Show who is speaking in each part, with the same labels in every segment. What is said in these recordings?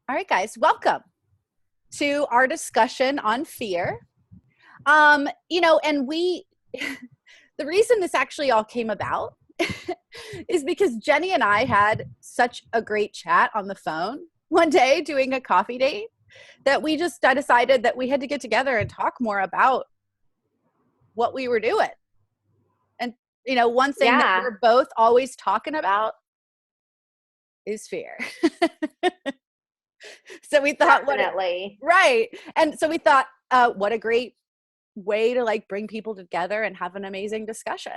Speaker 1: All right, guys, welcome to our discussion on fear. And the reason this actually all came about is because Jenny and I had such a great chat on the phone one day doing a coffee date that we just decided that we had to get together and talk more about what we were doing. And, one thing that we're both always talking about is fear. So we thought,
Speaker 2: definitely.
Speaker 1: Right. And so we thought, what a great way to bring people together and have an amazing discussion.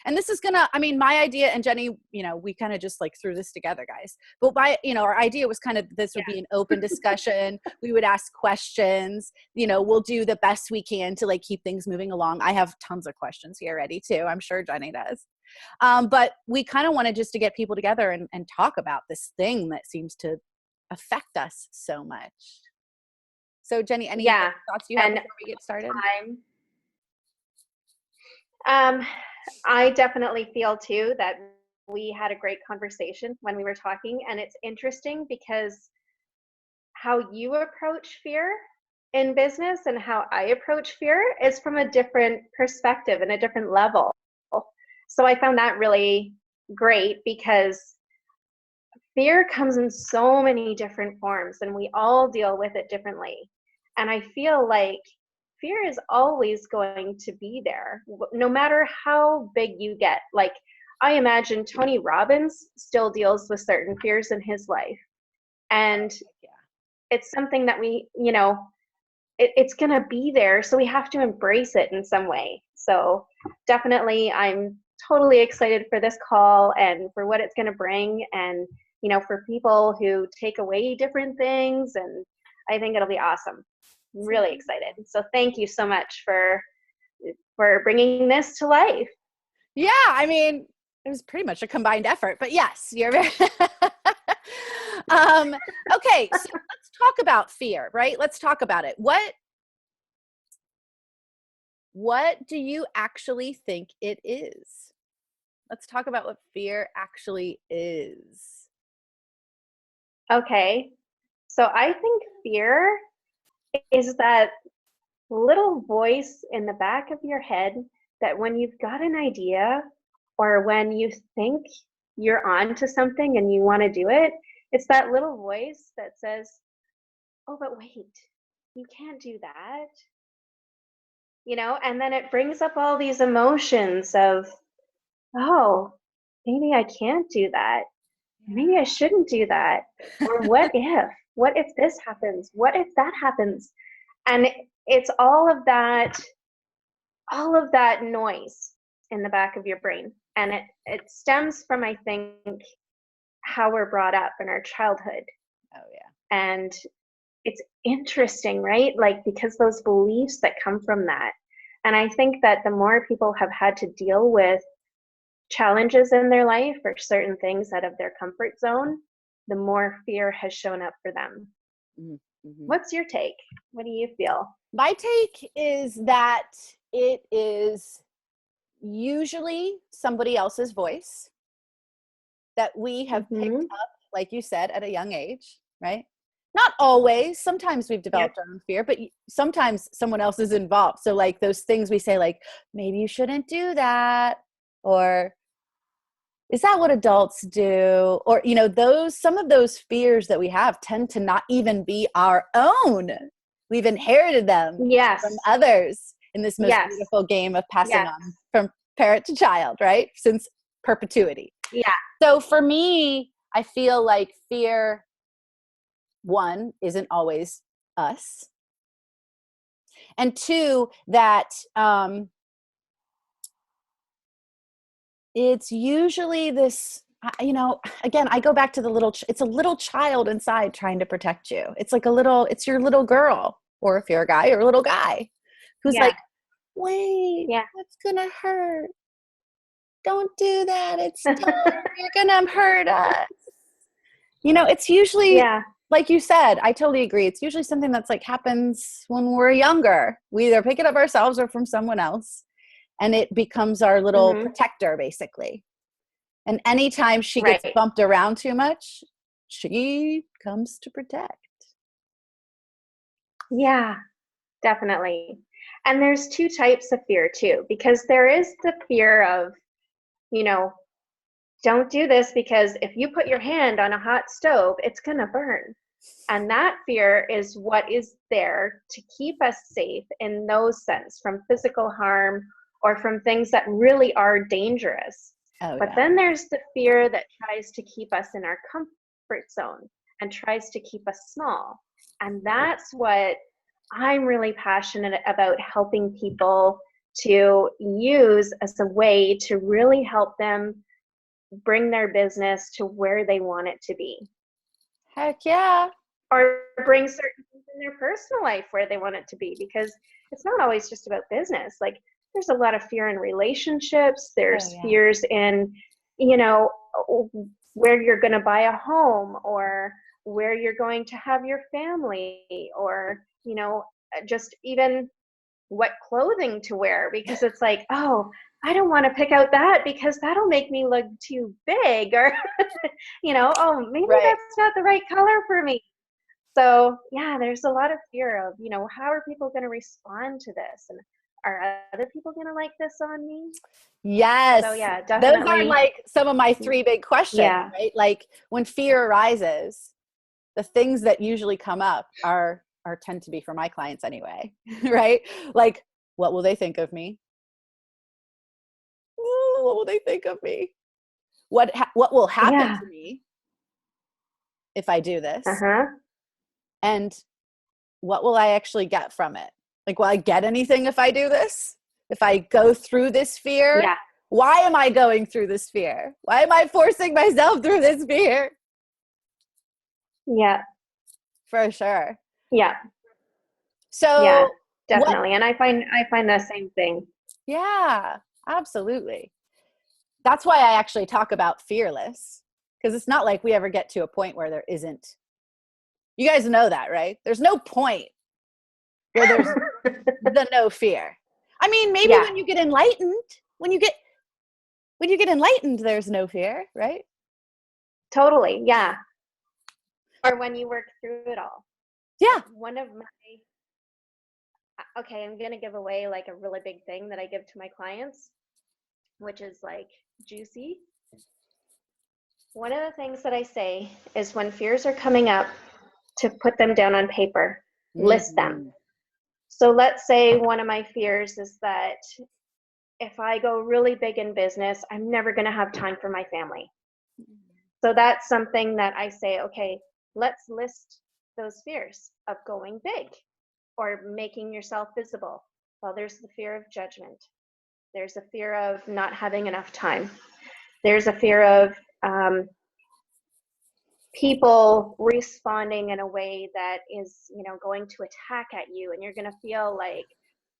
Speaker 1: And this is my idea, and Jenny, we kind of just threw this together, guys. But our idea was this would be an open discussion. We would ask questions, we'll do the best we can to keep things moving along. I have tons of questions here ready too. I'm sure Jenny does. But we kind of wanted just to get people together and talk about this thing that seems to affect us so much. So Jenny, any thoughts you have before we get started?
Speaker 2: I definitely feel too that we had a great conversation when we were talking, and it's interesting because how you approach fear in business and how I approach fear is from a different perspective and a different level. So I found that really great because fear comes in so many different forms and we all deal with it differently. And I feel like fear is always going to be there, no matter how big you get. I imagine Tony Robbins still deals with certain fears in his life. And it's something that it's going to be there. So we have to embrace it in some way. So definitely, I'm totally excited for this call and for what it's going to bring. And, for people who take away different things. And I think it'll be awesome. I'm really excited. So thank you so much for bringing this to life.
Speaker 1: Yeah, it was pretty much a combined effort, but yes, you're very okay, so let's talk about fear, right? Let's talk about it. What do you actually think it is? Let's talk about what fear actually is.
Speaker 2: Okay. So I think fear is that little voice in the back of your head that when you've got an idea or when you think you're on to something and you want to do it, it's that little voice that says, oh, but wait, you can't do that. And then it brings up all these emotions of, oh, maybe I can't do that. Maybe I shouldn't do that. Or what if this happens? What if that happens? And it's all of that noise in the back of your brain. And it stems from, I think, how we're brought up in our childhood.
Speaker 1: Oh, yeah.
Speaker 2: And it's interesting, right? Because those beliefs that come from that. And I think that the more people have had to deal with challenges in their life or certain things out of their comfort zone, the more fear has shown up for them. Mm-hmm. What's your take? What do you feel?
Speaker 1: My take is that it is usually somebody else's voice that we have picked up, like you said, at a young age, right? Not always. Sometimes we've developed our own fear, but sometimes someone else is involved. So those things we say, maybe you shouldn't do that, or is that what adults do? Or, some of those fears that we have tend to not even be our own. We've inherited them from others in this most beautiful game of passing on from parent to child, right? Since perpetuity.
Speaker 2: Yeah.
Speaker 1: So for me, I feel like fear, one, isn't always us. And two, that it's usually this, again, I go back to it's a little child inside trying to protect you. It's it's your little girl, or if you're a guy, you're a little guy who's wait, that's going to hurt. Don't do that. It's dumb. You're going to hurt us. It's usually, like you said, I totally agree. It's usually something that's happens when we're younger. We either pick it up ourselves or from someone else. And it becomes our little protector, basically. And anytime she gets bumped around too much, she comes to protect.
Speaker 2: Yeah, definitely. And there's two types of fear too, because there is the fear of, you know, don't do this because if you put your hand on a hot stove, it's going to burn. And that fear is what is there to keep us safe in those sense from physical harm or from things that really are dangerous.
Speaker 1: Oh
Speaker 2: But
Speaker 1: yeah.
Speaker 2: then there's the fear that tries to keep us in our comfort zone and tries to keep us small. And that's what I'm really passionate about helping people to use as a way to really help them bring their business to where they want it to be,
Speaker 1: Heck yeah.
Speaker 2: or bring certain things in their personal life where they want it to be, because it's not always just about business. Like there's a lot of fear in relationships,
Speaker 1: Oh
Speaker 2: there's
Speaker 1: yeah.
Speaker 2: fears in, you know, where you're going to buy a home, or where you're going to have your family, or, you know, just even what clothing to wear, because it's like, oh, I don't want to pick out that because that'll make me look too big, or you know, oh, maybe
Speaker 1: Right.
Speaker 2: that's not the right color for me. So yeah, there's a lot of fear of, you know, how are people going to respond to this, and are other people going to like this on me? So
Speaker 1: Yes.
Speaker 2: yeah,
Speaker 1: Those are
Speaker 2: definitely.
Speaker 1: like some of my three big questions,
Speaker 2: Yeah.
Speaker 1: right? Like when fear arises, the things that usually come up are tend to be for my clients anyway, right? Like, what will they think of me? Ooh, what will they think of me? What will happen
Speaker 2: Yeah.
Speaker 1: to me if I do this?
Speaker 2: Uh-huh.
Speaker 1: And what will I actually get from it? Like, will I get anything if I do this? If I go through this fear?
Speaker 2: Yeah.
Speaker 1: Why am I going through this fear? Why am I forcing myself through this fear?
Speaker 2: Yeah.
Speaker 1: For sure.
Speaker 2: Yeah. Yeah.
Speaker 1: So, what,
Speaker 2: Definitely. And I find the same thing.
Speaker 1: yeah, absolutely. That's why I actually talk about fearless, because it's not like we ever get to a point where there isn't. You guys know that, right? There's no point where there's the no fear. I mean, maybe
Speaker 2: Yeah.
Speaker 1: when you get enlightened, when you get enlightened, there's no fear, right?
Speaker 2: Totally. Yeah. Or when you work through it all. Like
Speaker 1: Yeah.
Speaker 2: one of my, okay, I'm going to give away like a really big thing that I give to my clients, which is like juicy. One of the things that I say is when fears are coming up, to put them down on paper, list them.
Speaker 1: Mm-hmm.
Speaker 2: So let's say one of my fears is that if I go really big in business, I'm never going to have time for my family. So that's something that I say, okay, let's list those fears of going big or making yourself visible. Well, there's the fear of judgment. There's a fear of not having enough time. There's a fear of people responding in a way that is, you know, going to attack at you, and you're going to feel like,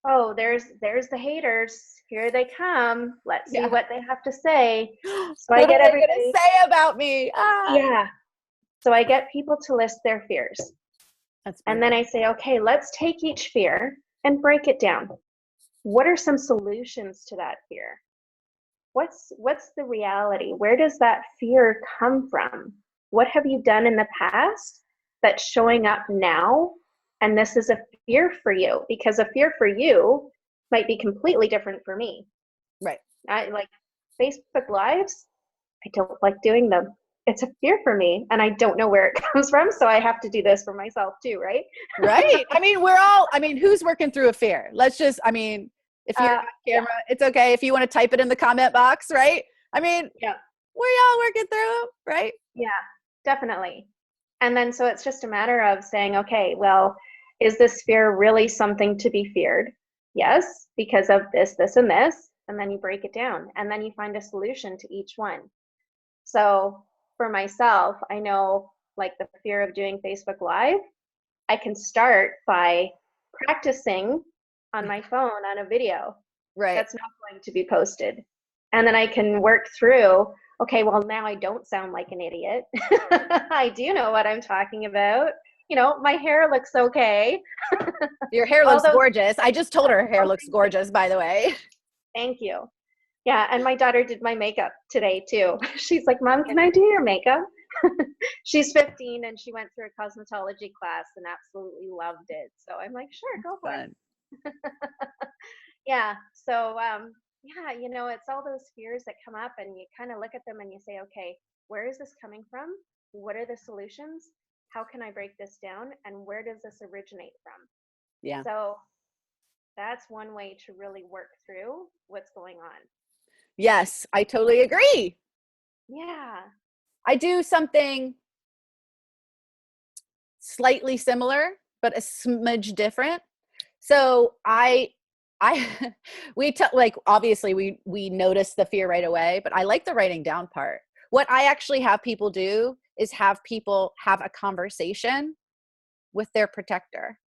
Speaker 2: oh, there's the haters. Here they come. Let's see
Speaker 1: Yeah.
Speaker 2: what they have to say. So I
Speaker 1: What are
Speaker 2: get
Speaker 1: they going to
Speaker 2: everybody,
Speaker 1: say about me? Ah.
Speaker 2: yeah. So I get people to list their fears.
Speaker 1: That's
Speaker 2: And then
Speaker 1: beautiful.
Speaker 2: I say, okay, let's take each fear and break it down. What are some solutions to that fear? What's the reality? Where does that fear come from? What have you done in the past that's showing up now? And this is a fear for you, because a fear for you might be completely different for me.
Speaker 1: Right.
Speaker 2: I like Facebook Lives. I don't like doing them. It's a fear for me, and I don't know where it comes from. So I have to do this for myself too, right?
Speaker 1: Right. I mean, who's working through a fear? Let's just, I mean, if you're on
Speaker 2: Yeah,
Speaker 1: camera, it's okay. If you want to type it in the comment box, right? I mean,
Speaker 2: yeah,
Speaker 1: we're all working through 'em, right?
Speaker 2: yeah, definitely. And then so it's just a matter of saying, okay, well, is this fear really something to be feared? Yes, because of this, this, and this. And then you break it down, and then you find a solution to each one. So for myself, I know like the fear of doing Facebook Live, I can start by practicing on my phone on a video
Speaker 1: Right.
Speaker 2: that's not going to be posted. And then I can work through, okay, well, now I don't sound like an idiot. I do know what I'm talking about. You know, my hair looks okay.
Speaker 1: Your hair
Speaker 2: All
Speaker 1: looks
Speaker 2: those,
Speaker 1: gorgeous. I just told her her hair
Speaker 2: oh,
Speaker 1: looks gorgeous, by the way.
Speaker 2: thank you. Yeah, and my daughter did my makeup today too. She's like, Mom, can I do your makeup? she's 15 and she went through a cosmetology class and absolutely loved it. So I'm like, sure, go for it.
Speaker 1: Fun.
Speaker 2: Yeah. So, yeah, it's all those fears that come up and you kind of look at them and you say, okay, where is this coming from? What are the solutions? How can I break this down? And where does this originate from?
Speaker 1: Yeah.
Speaker 2: So that's one way to really work through what's going on.
Speaker 1: Yes, I totally agree.
Speaker 2: Yeah.
Speaker 1: I do something slightly similar, but a smidge different. So we like, obviously we notice the fear right away, but I like the writing down part. What I actually have people do is have people have a conversation with their protector.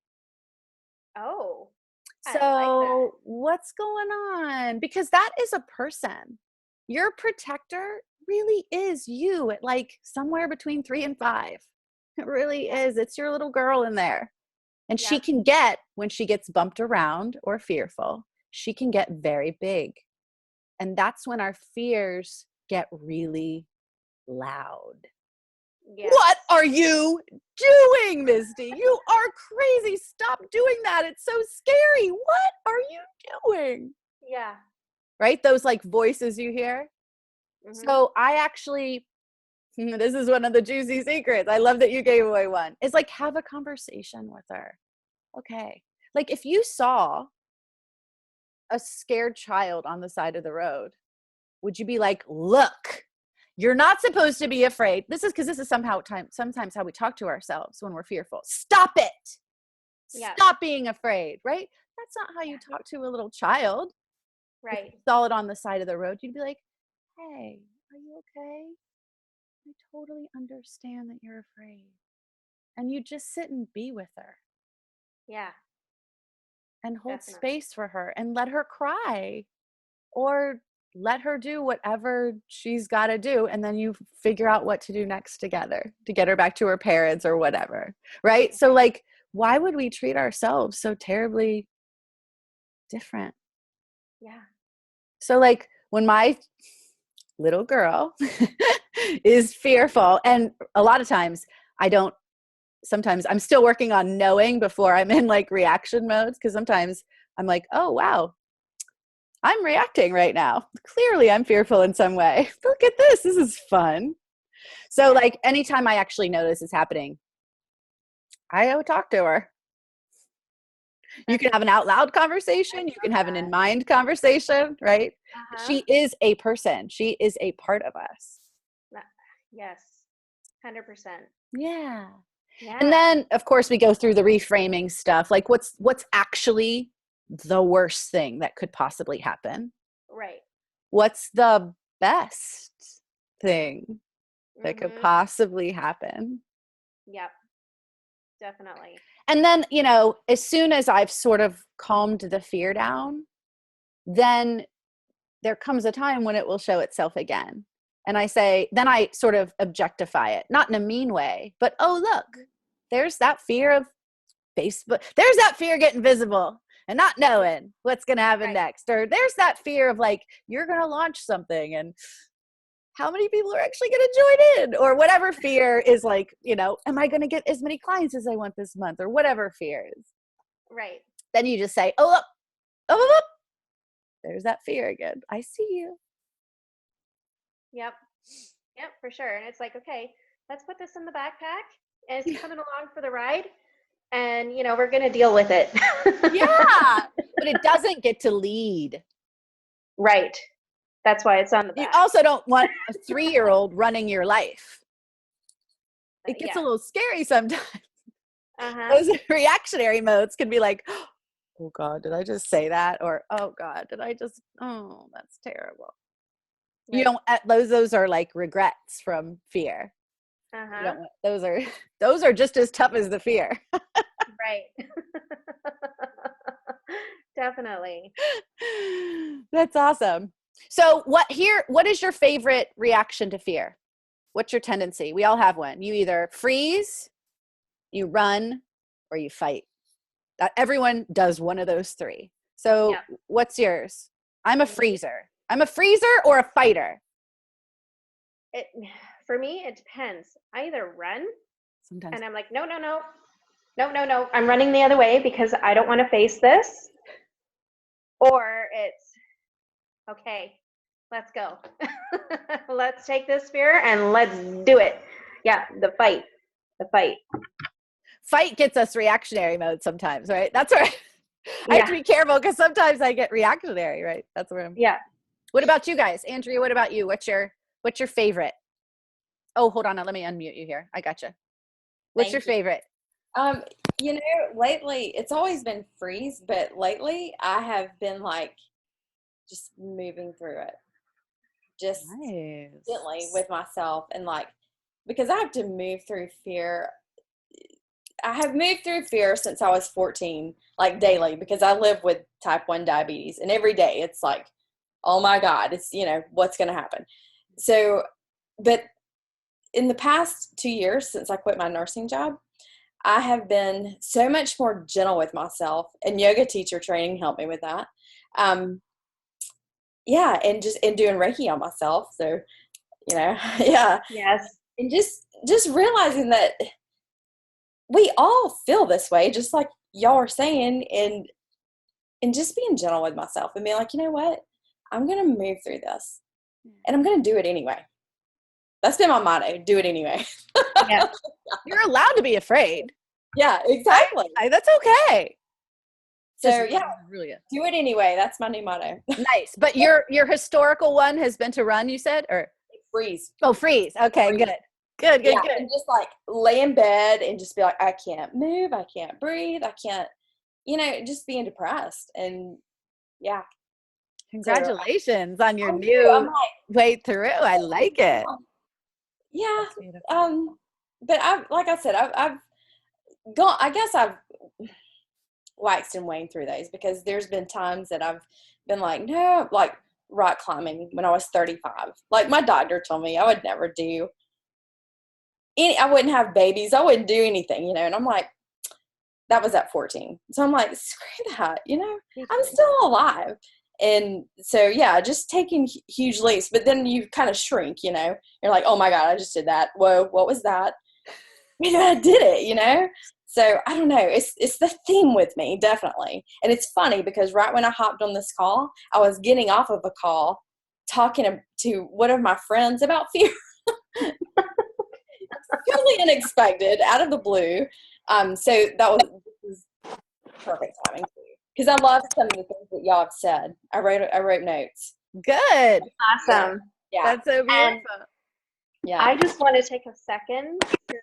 Speaker 2: Oh, I like that.
Speaker 1: So what's going on? Because that is a person. Your protector really is you at like somewhere between 3 and 5. It really is. It's your little girl in there. And she
Speaker 2: Yep.
Speaker 1: can get, when she gets bumped around or fearful, she can get very big. And that's when our fears get really loud.
Speaker 2: Yes.
Speaker 1: What are you doing, Misty? You are crazy. Stop doing that. It's so scary. What are you doing?
Speaker 2: Yeah.
Speaker 1: Right? Those like voices you hear.
Speaker 2: Mm-hmm.
Speaker 1: So I actually, this is one of the juicy secrets. I love that you gave away one. It's like, have a conversation with her. Okay. Like if you saw a scared child on the side of the road, would you be like, look, you're not supposed to be afraid. This is sometimes how we talk to ourselves when we're fearful. Stop it.
Speaker 2: Yeah.
Speaker 1: Stop being afraid, right? That's not how you talk to a little child. If
Speaker 2: Right.
Speaker 1: you saw it on the side of the road, you'd be like, hey, are you okay? I totally understand that you're afraid. And you just sit and be with her
Speaker 2: Yeah.
Speaker 1: and hold
Speaker 2: Definitely.
Speaker 1: space for her and let her cry or let her do whatever she's got to do. And then you figure out what to do next together to get her back to her parents or whatever. Right. So like, why would we treat ourselves so terribly different?
Speaker 2: Yeah.
Speaker 1: So like when my little girl is fearful, and a lot of times sometimes I'm still working on knowing before I'm in like reaction modes. Cause sometimes I'm like, oh, wow, I'm reacting right now. Clearly I'm fearful in some way. Look at this. This is fun. So like anytime I actually notice it's happening, I would talk to her. You can have an out loud conversation. You can have an in mind conversation, right?
Speaker 2: Uh-huh.
Speaker 1: She is a person. She is a part of us.
Speaker 2: Yes. 100%.
Speaker 1: Yeah.
Speaker 2: Yeah.
Speaker 1: And then of course we go through the reframing stuff. Like what's actually the worst thing that could possibly happen?
Speaker 2: Right.
Speaker 1: What's the best thing that could
Speaker 2: Mm-hmm.
Speaker 1: possibly happen?
Speaker 2: Yep. Definitely.
Speaker 1: And then, as soon as I've sort of calmed the fear down, then there comes a time when it will show itself again. And then I sort of objectify it, not in a mean way, but, oh, look, there's that fear of Facebook. There's that fear getting visible and not knowing what's going to happen next. Or there's that fear of like, you're going to launch something and how many people are actually going to join in, or whatever fear is like, am I going to get as many clients as I want this month, or whatever fear is.
Speaker 2: Right.
Speaker 1: Then you just say, oh, look, oh, look, there's that fear again. I see you.
Speaker 2: Yep. Yep, for sure. And it's like, okay, let's put this in the backpack and it's coming along for the ride. And, we're going to deal with it.
Speaker 1: Yeah. But it doesn't get to lead.
Speaker 2: Right. That's why it's on the back.
Speaker 1: You also don't want a 3-year-old running your life. It gets a little scary sometimes. Those reactionary modes can be like, oh God, did I just say that? Or, oh God, that's terrible. Right. You don't, those are like regrets from fear. You don't want, those are just as tough as the fear.
Speaker 2: Right. Definitely.
Speaker 1: That's awesome. So what is your favorite reaction to fear? What's your tendency? We all have one. You either freeze, you run, or you fight. Everyone does one of those 3. So what's yours? I'm a freezer. I'm a freezer or a fighter?
Speaker 2: for me, it depends. I either run
Speaker 1: Sometimes.
Speaker 2: and I'm like, no, no, no, no, no, no. I'm running the other way because I don't want to face this. Or it's, okay, let's go. Let's take this fear and let's do it. Yeah, the fight.
Speaker 1: Fight gets us reactionary mode sometimes, right? That's where I have to be careful because sometimes I get reactionary, right? That's where I'm.
Speaker 2: Yeah.
Speaker 1: What about you guys? Andrea, what about you? What's your favorite? Oh, hold on. Let me unmute you here. I gotcha. What's your favorite?
Speaker 3: You know, lately it's always been freeze, but lately I have been like just moving through it. Just gently with myself, and like, because I have to move through fear. I have moved through fear since I was 14, like daily, because I live with type 1 diabetes, and every day it's like, oh my God, it's, you know, what's going to happen. So, but in the past 2 years since I quit my nursing job, I have been so much more gentle with myself, and yoga teacher training helped me with that. Yeah. And doing Reiki on myself. So, you know, yeah.
Speaker 2: Yes.
Speaker 3: And just realizing that we all feel this way, just like y'all are saying, and just being gentle with myself and being like, you know what, I'm going to move through this and I'm going to do it anyway. That's been my motto. Do it anyway.
Speaker 2: Yeah.
Speaker 1: You're allowed to be afraid.
Speaker 3: Yeah, exactly.
Speaker 1: That's okay.
Speaker 3: So yeah, really do it anyway. That's my new motto.
Speaker 1: Nice. But your historical one has been to run, you said, or
Speaker 3: freeze.
Speaker 1: Oh, freeze. Okay,
Speaker 3: freeze.
Speaker 1: Good.
Speaker 3: And just like lay in bed and just be like, I can't move, I can't breathe, I can't, you know, just being depressed. And yeah.
Speaker 1: Congratulations on your new way through. I like it.
Speaker 3: Yeah. But like I said, I've gone, I guess I've waxed and waned through those, because there's been times that I've been like, no, like rock climbing when I was 35. Like my doctor told me I would never do I wouldn't have babies. I wouldn't do anything, you know. And I'm like, that was at 14. So I'm like, screw that, you know, I'm still alive. And so, yeah, just taking huge leaps, but then you kind of shrink, you know, you're like, oh my God, I just did that. Whoa, what was that? Yeah, I did it, you know? So I don't know. It's the theme with me, definitely. And it's funny because right when I hopped on this call, I was getting off of a call talking to one of my friends about fear. Totally unexpected, out of the blue. So that was perfect timing for you, because I love some of the things that y'all have said. I wrote notes.
Speaker 1: Good.
Speaker 2: Awesome.
Speaker 1: Yeah. That's so beautiful.
Speaker 2: And yeah. I just want to take a second to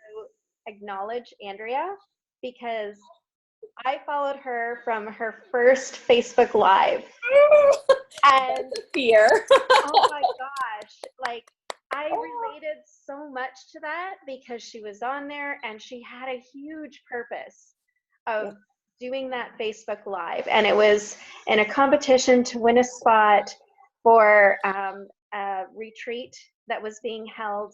Speaker 2: acknowledge Andrea, because I followed her from her first Facebook Live. And
Speaker 3: fear.
Speaker 2: Oh my gosh. Like, I related so much to that because she was on there and she had a huge purpose of doing that Facebook Live. And it was in a competition to win a spot for a retreat that was being held.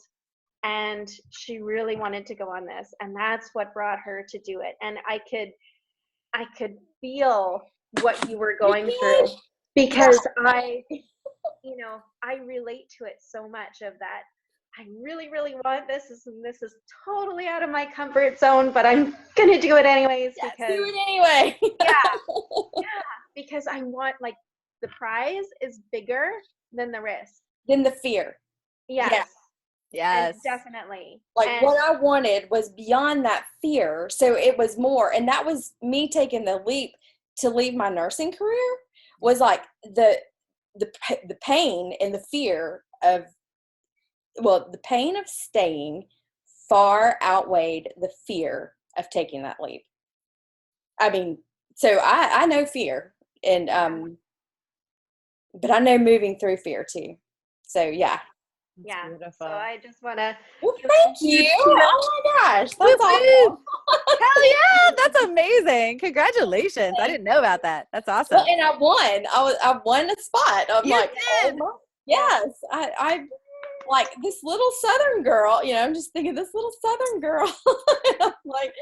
Speaker 2: And she really wanted to go on this. And that's what brought her to do it. And I could feel what you were going through, because I relate to it so much, of that. I really, really want this, and this is totally out of my comfort zone, but I'm going to do it anyways.
Speaker 3: Yes,
Speaker 2: because
Speaker 3: do it anyway.
Speaker 2: yeah, because I want, like, the prize is bigger than the risk.
Speaker 3: Than the fear.
Speaker 2: Yes.
Speaker 1: Yes.
Speaker 2: And definitely.
Speaker 3: Like, what I wanted was beyond that fear. So it was more, and that was me taking the leap to leave my nursing career, was like the pain and the fear of, the pain of staying far outweighed the fear of taking that leap. I mean, so I know fear, and but I know moving through fear too. So yeah.
Speaker 2: Yeah. Beautiful. So I just want to.
Speaker 3: Well, thank you. Oh my gosh, that's awesome.
Speaker 1: Hell yeah, that's amazing! Congratulations! I didn't know about that. That's awesome.
Speaker 3: Well, and I won. I won a spot. I'm
Speaker 1: you
Speaker 3: like,
Speaker 1: did.
Speaker 3: Oh, yes, I like this little Southern girl. You know, I'm just thinking this little Southern girl. I'm like,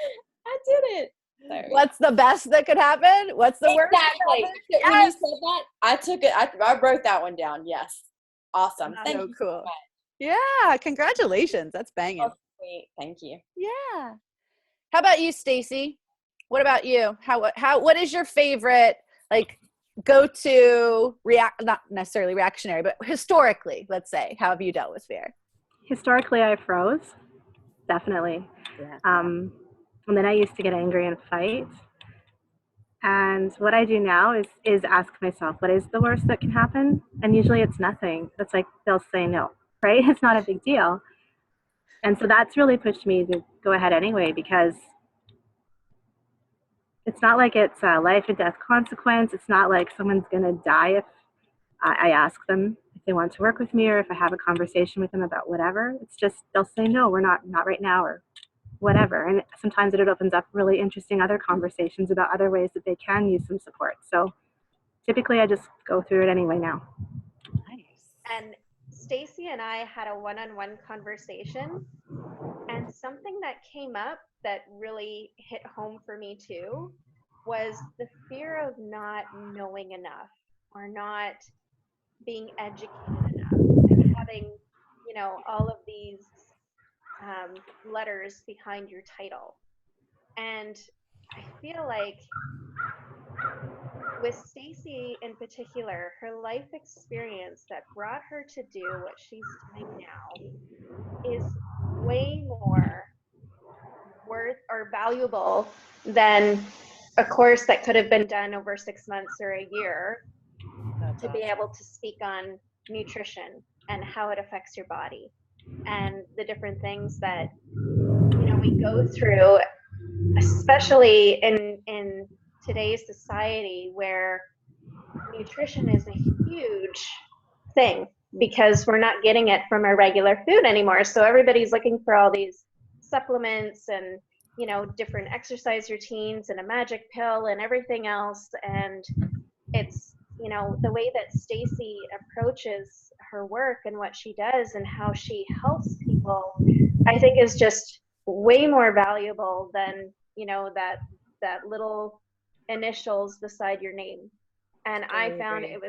Speaker 3: I did it. So,
Speaker 1: what's the best that could happen? What's the worst?
Speaker 3: Exactly. Yes. When you said that, I took it. I wrote that one down. Yes. Awesome. Thank you.
Speaker 1: Cool.
Speaker 3: So much.
Speaker 1: Yeah, congratulations. That's banging.
Speaker 3: Oh, sweet. Thank you.
Speaker 1: Yeah. How about you, Stacy? What about you? What is your favorite, like, go-to not necessarily reactionary, but historically, let's say, how have you dealt with fear?
Speaker 4: Historically, I froze, definitely.
Speaker 1: Yeah.
Speaker 4: And then I used to get angry and fight. And what I do now is ask myself, what is the worst that can happen? And usually it's nothing. It's like they'll say no, right? It's not a big deal. And so that's really pushed me to go ahead anyway, because it's not like it's a life or death consequence. It's not like someone's going to die if I ask them if they want to work with me, or if I have a conversation with them about whatever. It's just they'll say no, we're not right now, or whatever. And sometimes it opens up really interesting other conversations about other ways that they can use some support. So typically I just go through it anyway now.
Speaker 1: Nice.
Speaker 2: And Stacy and I had a one-on-one conversation, and something that came up that really hit home for me too was the fear of not knowing enough, or not being educated enough, and having, all of these letters behind your title. And I feel like with Stacy in particular, her life experience that brought her to do what she's doing now is way more worth or valuable than a course that could have been done over 6 months or a year to be able to speak on nutrition and how it affects your body, and the different things that we go through, especially in today's society where nutrition is a huge thing, because we're not getting it from our regular food anymore. So everybody's looking for all these supplements and different exercise routines and a magic pill and everything else. And it's the way that Stacy approaches her work and what she does and how she helps people, I think is just way more valuable than that little initials beside your name. And I found it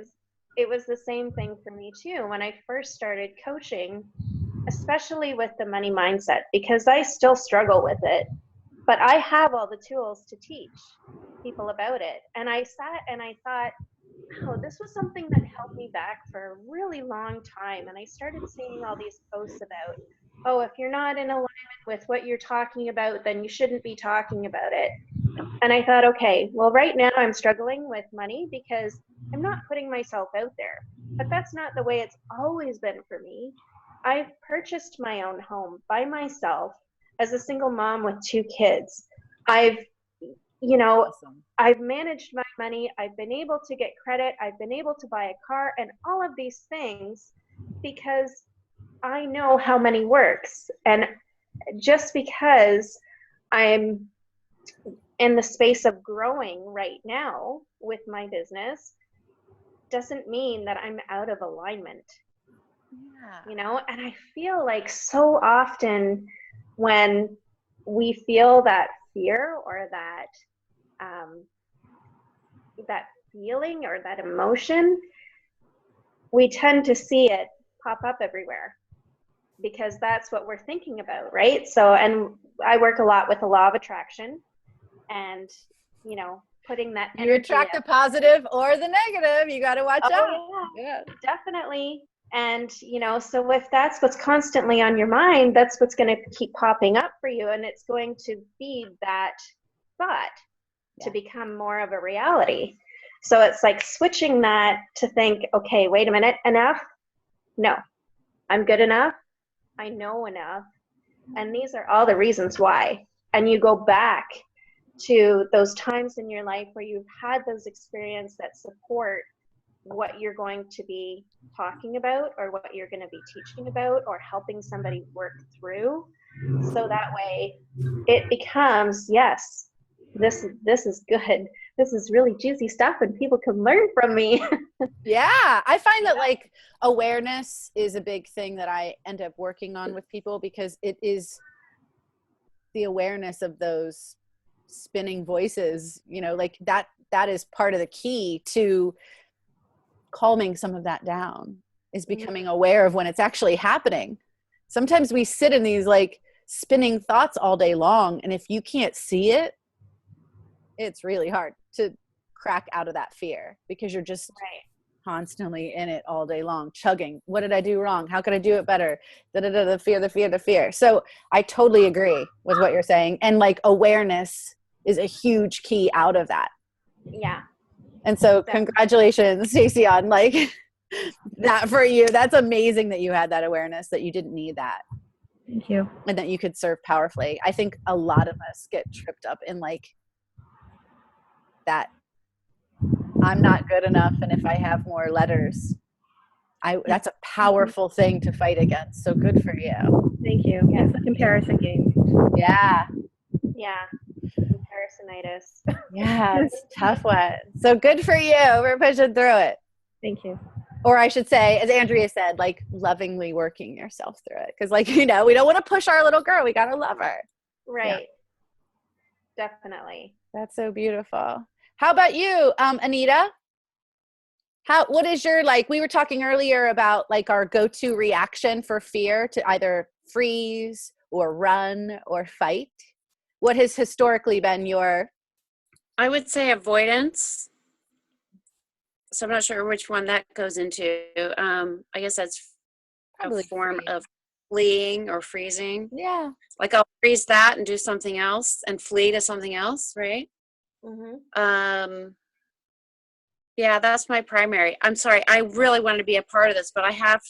Speaker 2: was the same thing for me too when I first started coaching, especially with the money mindset, because I still struggle with it, but I have all the tools to teach people about it. And I sat and I thought, oh, this was something that held me back for a really long time. And I started seeing all these posts about, oh, if you're not in alignment with what you're talking about, then you shouldn't be talking about it. And I thought, okay, well, right now I'm struggling with money because I'm not putting myself out there. But that's not the way it's always been for me. I've purchased my own home by myself as a single mom with 2 kids.
Speaker 1: Awesome.
Speaker 2: I've managed my money. I've been able to get credit. I've been able to buy a car and all of these things because I know how money works. And just because I'm in the space of growing right now with my business doesn't mean that I'm out of alignment.
Speaker 1: Yeah.
Speaker 2: And I feel like so often when we feel that fear or that feeling or that emotion, we tend to see it pop up everywhere because that's what we're thinking about, right? So, and I work a lot with the law of attraction, and putting that
Speaker 1: You attract the positive or the negative. You got to watch out.
Speaker 2: Yeah, definitely. And so if that's what's constantly on your mind, that's what's going to keep popping up for you, and it's going to feed that thought to become more of a reality. So it's like switching that to think, okay, wait a minute, enough? No, I'm good enough. I know enough. And these are all the reasons why. And you go back to those times in your life where you've had those experiences that support what you're going to be talking about or what you're going to be teaching about or helping somebody work through. So that way it becomes, yes, this is good. This is really juicy stuff and people can learn from me.
Speaker 1: Yeah. I find that like awareness is a big thing that I end up working on with people, because it is the awareness of those spinning voices, like that is part of the key to calming some of that down. is becoming aware of when it's actually happening. Sometimes we sit in these like spinning thoughts all day long, and if you can't see it, it's really hard to crack out of that fear because you're just constantly in it all day long, chugging. What did I do wrong? How could I do it better? The fear, the fear, the fear. So I totally agree with what you're saying. And like awareness is a huge key out of that.
Speaker 2: Yeah.
Speaker 1: And so congratulations, Stacey, on like that for you. That's amazing that you had that awareness, that you didn't need that.
Speaker 4: Thank you.
Speaker 1: And that you could serve powerfully. I think a lot of us get tripped up in like that I'm not good enough, and if I have more letters, that's a powerful thing to fight against. So good for you.
Speaker 4: Thank you. Yeah. It's a comparison game.
Speaker 1: Yeah.
Speaker 2: Yeah. Comparisonitis.
Speaker 1: Yeah, it's a tough one. So good for you. We're pushing through it.
Speaker 4: Thank you.
Speaker 1: Or I should say, as Andrea said, like lovingly working yourself through it. Because like, we don't want to push our little girl. We got to love her.
Speaker 2: Right. Yeah. Definitely.
Speaker 1: That's so beautiful. How about you, Anita? What is your, like, we were talking earlier about like our go-to reaction for fear, to either freeze or run or fight. What has historically been your?
Speaker 5: I would say avoidance. So I'm not sure which one that goes into. I guess that's
Speaker 1: Probably
Speaker 5: a form of fleeing or freezing.
Speaker 1: Yeah.
Speaker 5: Like I'll freeze that and do something else and flee to something else, right? Yeah, that's my primary. I'm sorry. I really wanted to be a part of this, but I have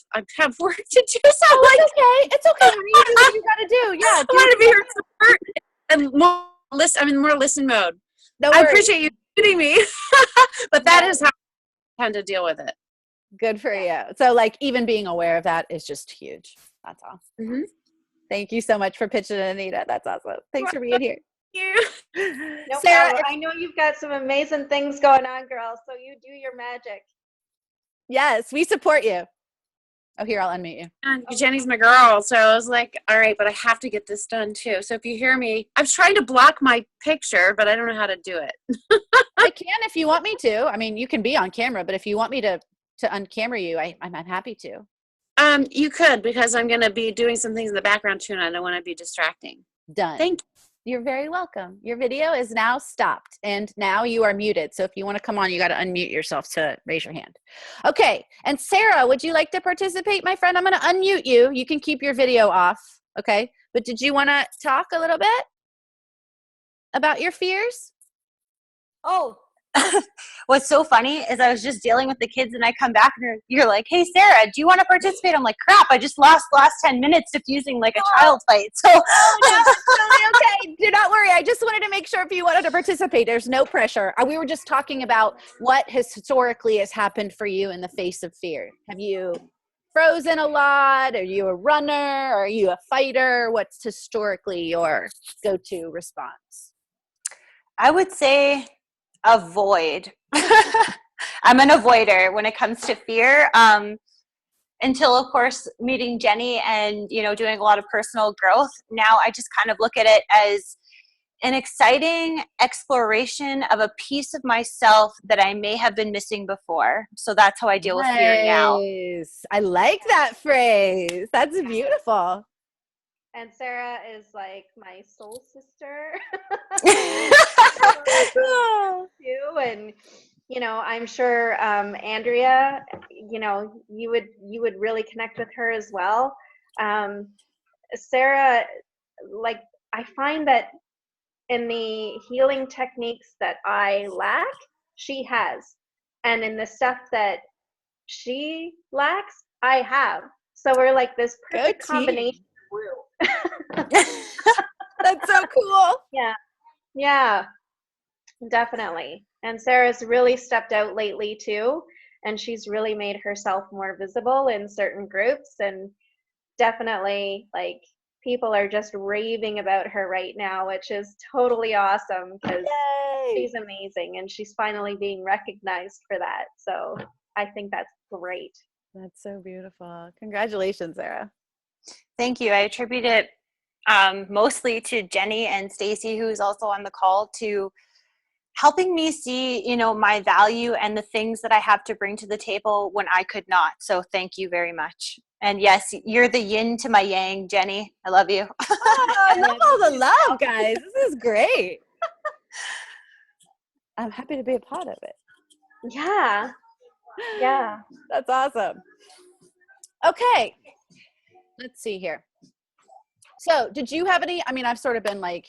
Speaker 5: work to do. So
Speaker 1: It's okay. Honey. You do what you got to do. Yeah.
Speaker 5: I want to be here to support and more listen. I'm in more listen mode.
Speaker 1: No
Speaker 5: I
Speaker 1: worries.
Speaker 5: appreciate you muting me, but that is how I tend to deal with it.
Speaker 1: Good for you. So like even being aware of that is just huge. That's all.
Speaker 5: Mm-hmm.
Speaker 1: Thank you so much for pitching it, Anita. That's awesome. Thanks for being here.
Speaker 2: No
Speaker 1: Sarah,
Speaker 2: problem. I know you've got some amazing things going on, girl. So you do your magic.
Speaker 1: yes, we support you. Oh, here, I'll unmute you.
Speaker 5: And Jenny's my girl, so I was like, all right, but I have to get this done too. So if you hear me, I'm trying to block my picture, but I don't know how to do it.
Speaker 1: I can if you want me to. I mean, you can be on camera, but if you want me to uncamera you, I'm happy to.
Speaker 5: You could, because I'm going to be doing some things in the background too, and I don't want to be distracting.
Speaker 1: Done.
Speaker 5: Thank you.
Speaker 1: You're very welcome. Your video is now stopped, and now you are muted. So if you want to come on, you got to unmute yourself to raise your hand. Okay. And Sarah, would you like to participate, my friend? I'm going to unmute you. You can keep your video off. Okay. But did you want to talk a little bit about your fears?
Speaker 6: Oh, what's so funny is I was just dealing with the kids and I come back and you're like, hey, Sarah, do you want to participate? I'm like, crap, I just lost the last 10 minutes diffusing like a child fight. So
Speaker 1: no, it's totally okay. Do not worry. I just wanted to make sure if you wanted to participate, there's no pressure. We were just talking about what historically has happened for you in the face of fear. Have you frozen a lot? Are you a runner? Are you a fighter? What's historically your go-to response?
Speaker 6: I would say avoid. I'm an avoider when it comes to fear. Until, of course, meeting Jenny and, doing a lot of personal growth. Now I just kind of look at it as an exciting exploration of a piece of myself that I may have been missing before. So that's how I deal with fear now.
Speaker 1: I like that phrase. That's beautiful.
Speaker 2: And Sarah is like my soul sister. Too. And I'm sure Andrea, you would really connect with her as well. Sarah, like, I find that in the healing techniques that I lack, she has, and in the stuff that she lacks, I have. So we're like this perfect combination of blue.
Speaker 1: That's so cool.
Speaker 2: Yeah, definitely. And Sarah's really stepped out lately too, and she's really made herself more visible in certain groups, and definitely like people are just raving about her right now, which is totally awesome because she's amazing and she's finally being recognized for that. So I think that's great.
Speaker 1: That's so beautiful. Congratulations, Sarah.
Speaker 6: Thank you. I attribute it mostly to Jenny and Stacy, who's also on the call, to helping me see, you know, my value and the things that I have to bring to the table when I could not. So thank you very much. And yes, you're the yin to my yang, Jenny. I love you.
Speaker 1: Oh, I love all the love, guys. This is great. I'm happy to be a part of it.
Speaker 2: Yeah. Yeah.
Speaker 1: That's awesome. Okay. Let's see here. So did you have any, I mean, I've sort of been like,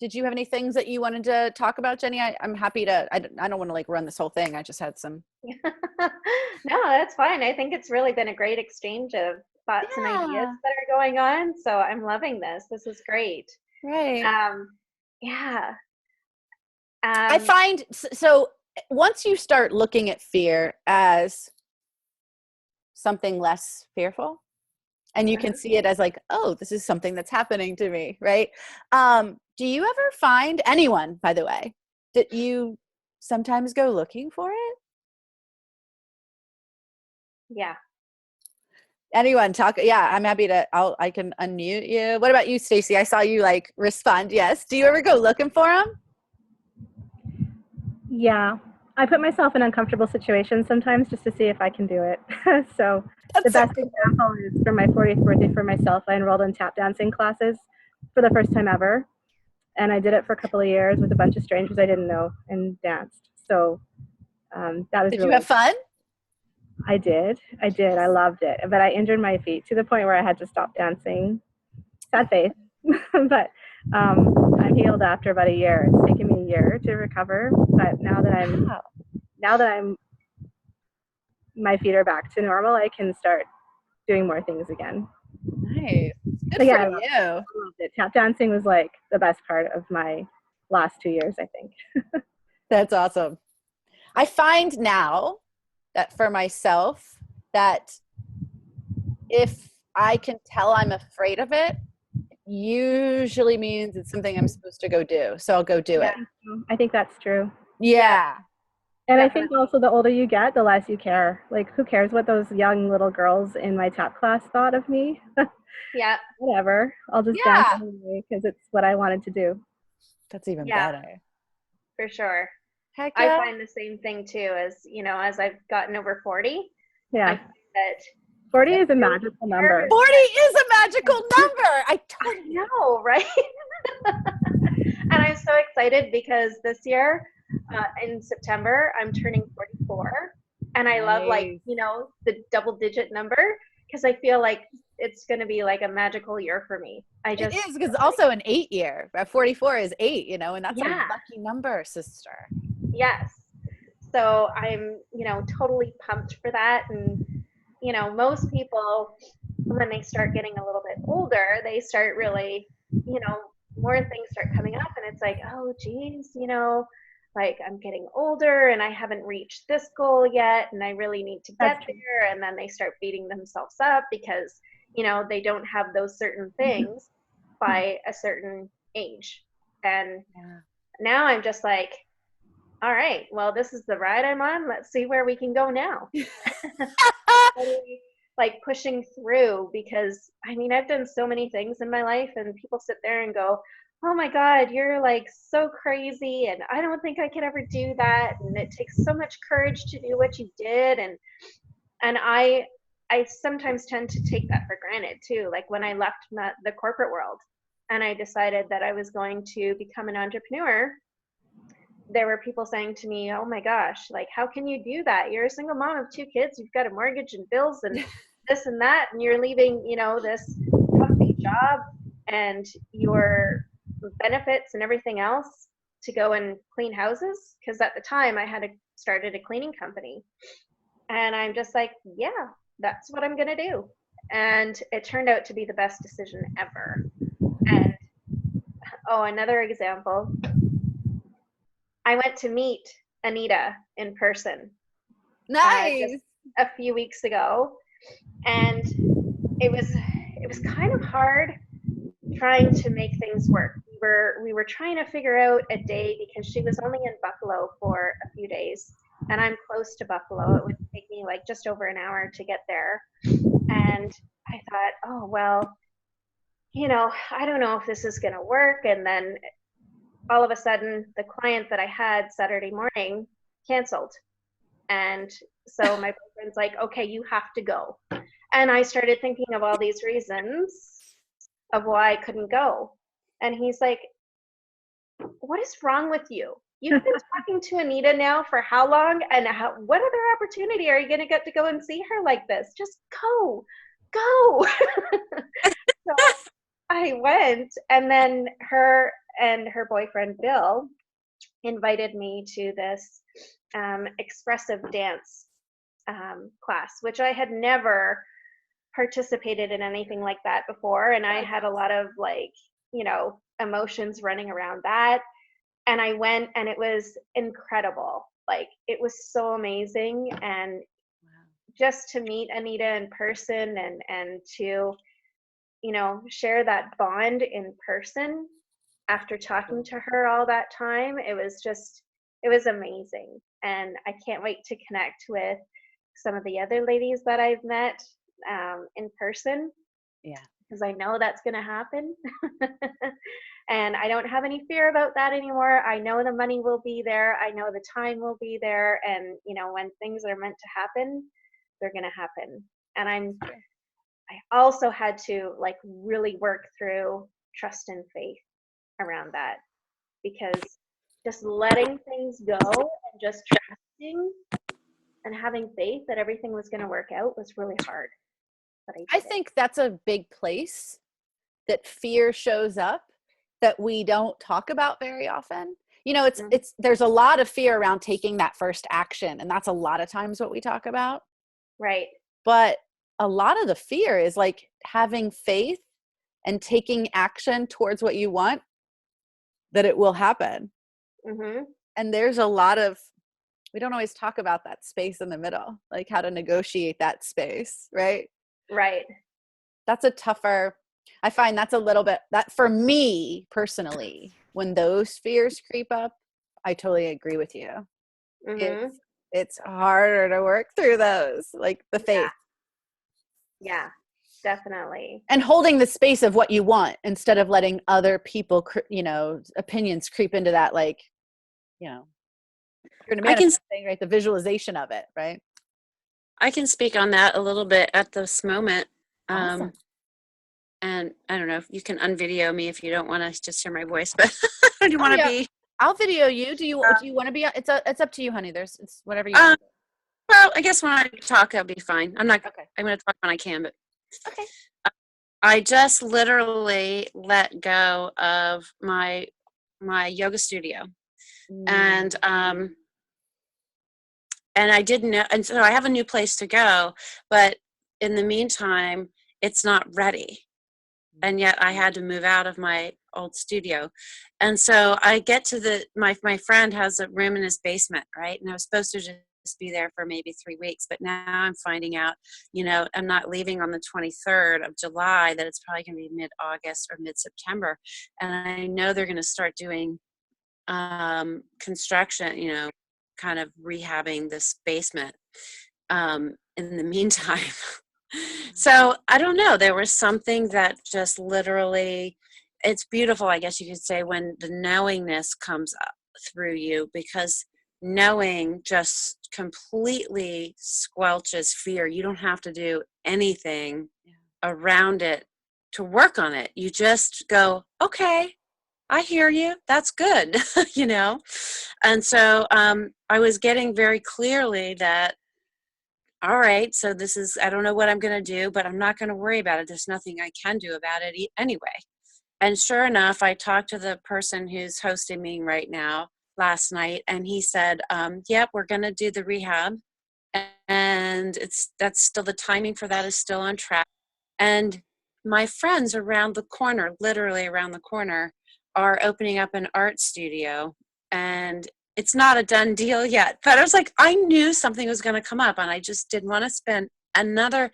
Speaker 1: did you have any things that you wanted to talk about, Jenny? I'm happy to, I don't want to like run this whole thing. I just had some.
Speaker 2: No, that's fine. I think it's really been a great exchange of thoughts and ideas that are going on. So I'm loving this. This is great.
Speaker 1: Right.
Speaker 2: Yeah.
Speaker 1: I find, so once you start looking at fear as something less fearful, and you can see it as like, oh, this is something that's happening to me, right? Do you ever find, anyone, by the way, that you sometimes go looking for it?
Speaker 2: Yeah.
Speaker 1: Anyone talk? Yeah, I'm happy to, I can unmute you. What about you, Stacy? I saw you like respond yes. Do you ever go looking for them?
Speaker 4: Yeah, I put myself in uncomfortable situations sometimes just to see if I can do it. So
Speaker 1: That's
Speaker 4: the
Speaker 1: so
Speaker 4: best example is for my 40th birthday for myself. I enrolled in tap dancing classes for the first time ever. And I did it for a couple of years with a bunch of strangers I didn't know and danced. So that was
Speaker 1: Did
Speaker 4: really,
Speaker 1: you have fun?
Speaker 4: I did. I loved it. But I injured my feet to the point where I had to stop dancing. Sad face. But I'm healed after about a year. It's taken me a year to recover. But now that my feet are back to normal, I can start doing more things again.
Speaker 1: Nice. Good
Speaker 4: So, yeah,
Speaker 1: for
Speaker 4: I
Speaker 1: you.
Speaker 4: loved it. Tap dancing was like the best part of my last 2 years, I think.
Speaker 1: That's awesome. I find now that for myself, that if I can tell I'm afraid of it, usually means it's something I'm supposed to go do. So I'll go do it.
Speaker 4: I think that's true.
Speaker 1: Yeah.
Speaker 4: And
Speaker 2: Definitely.
Speaker 4: I think also the older you get, the less you care. Like, who cares what those young little girls in my tap class thought of me?
Speaker 2: Yeah.
Speaker 4: Whatever. I'll just dance anyway because it's what I wanted to do.
Speaker 1: That's even
Speaker 2: Yeah.
Speaker 1: better.
Speaker 2: For sure.
Speaker 1: Heck
Speaker 2: I
Speaker 1: yeah.
Speaker 2: find the same thing too, as as I've gotten over 40.
Speaker 4: Yeah.
Speaker 2: I find that
Speaker 4: 40 is a magical number.
Speaker 1: 40 is a magical number. I totally
Speaker 2: know, right? And I'm so excited because this year, in September, I'm turning 44. And I love the double digit number because I feel like it's going to be like a magical year for me.
Speaker 1: It is, because also an 8 year. 44 is 8, and that's a lucky number, sister.
Speaker 2: Yes. So I'm, totally pumped for that. And, most people, when they start getting a little bit older, they start really, more things start coming up and it's like, oh, geez, like I'm getting older and I haven't reached this goal yet and I really need to get there. And then they start beating themselves up because, they don't have those certain things by a certain age. And now I'm just like, all right, well, this is the ride I'm on. Let's see where we can go now. Like pushing through because, I've done so many things in my life and people sit there and go, oh my God, you're like so crazy. And I don't think I could ever do that. And it takes so much courage to do what you did. And I sometimes tend to take that for granted too. Like when I left the corporate world and I decided that I was going to become an entrepreneur, there were people saying to me, oh my gosh, like, how can you do that? You're a single mom of 2 kids. You've got a mortgage and bills and this and that. And you're leaving, this comfy job and your benefits and everything else to go and clean houses. Because at the time I had started a cleaning company. And I'm just like, yeah, that's what I'm going to do. And it turned out to be the best decision ever. And, another example. I went to meet Anita in person.
Speaker 1: Nice.
Speaker 2: Just a few weeks ago, and it was kind of hard trying to make things work. We were trying to figure out a day because she was only in Buffalo for a few days, and I'm close to Buffalo. It would take me like just over an hour to get there, and I thought, oh well, I don't know if this is gonna work, and then all of a sudden the client that I had Saturday morning canceled. And so my boyfriend's like, okay, you have to go. And I started thinking of all these reasons of why I couldn't go. And he's like, what is wrong with you? You've been talking to Anita now for how long? And what other opportunity are you going to get to go and see her like this? Just go. So I went, and then her and her boyfriend, Bill, invited me to this expressive dance class, which I had never participated in anything like that before. And I had a lot of emotions running around that. And I went, and it was incredible. Like, it was so amazing. And just to meet Anita in person and to, share that bond in person after talking to her all that time, it was amazing. And I can't wait to connect with some of the other ladies that I've met in person.
Speaker 1: Yeah.
Speaker 2: Because I know that's going to happen. And I don't have any fear about that anymore. I know the money will be there. I know the time will be there. And, when things are meant to happen, they're going to happen. And I also had to really work through trust and faith around that, because just letting things go and just trusting and having faith that everything was going to work out was really hard. But I
Speaker 1: think that's a big place that fear shows up that we don't talk about very often. There's a lot of fear around taking that first action, and that's a lot of times what we talk about.
Speaker 2: Right.
Speaker 1: But a lot of the fear is having faith and taking action towards what you want, that it will happen.
Speaker 2: Mm-hmm.
Speaker 1: And there's we don't always talk about that space in the middle, like how to negotiate that space, right?
Speaker 2: Right.
Speaker 1: That's I find that's a little bit, that for me personally, when those fears creep up, I totally agree with you.
Speaker 2: Mm-hmm.
Speaker 1: It's harder to work through those, like the faith.
Speaker 2: Yeah, definitely.
Speaker 1: And holding the space of what you want instead of letting other people, opinions creep into that, you're going to manifest thing, right? The visualization of it, right?
Speaker 5: I can speak on that a little bit at this moment.
Speaker 1: Awesome.
Speaker 5: And I don't know, you can unvideo me if you don't want to just hear my voice, but do you want to be?
Speaker 1: I'll video you. Do you want to be? It's up to you, honey. It's whatever you want.
Speaker 5: Well, I guess when I talk, I'll be fine. I'm going to talk when I can, but
Speaker 1: okay.
Speaker 5: I just literally let go of my yoga studio, and I didn't know, and so I have a new place to go, but in the meantime, it's not ready. And yet I had to move out of my old studio. And so I get to my friend has a room in his basement, right? And I was supposed to just be there for maybe 3 weeks, but now I'm finding out, I'm not leaving on the 23rd of July, that it's probably going to be mid-August or mid-September. And I know they're going to start doing construction, kind of rehabbing this basement in the meantime. So I don't know, there was something that just literally, it's beautiful, I guess you could say, when the knowingness comes up through you, because knowing just completely squelches fear. You don't have to do anything around it to work on it. You just go, okay, I hear you. That's good, And so I was getting very clearly that, all right, so this is, I don't know what I'm going to do, but I'm not going to worry about it. There's nothing I can do about it anyway. And sure enough, I talked to the person who's hosting me right now last night, and he said, yep, we're going to do the rehab. And that's still, the timing for that is still on track. And my friends around the corner, literally around the corner, are opening up an art studio, and it's not a done deal yet, but I was like, I knew something was going to come up, and I just didn't want to spend another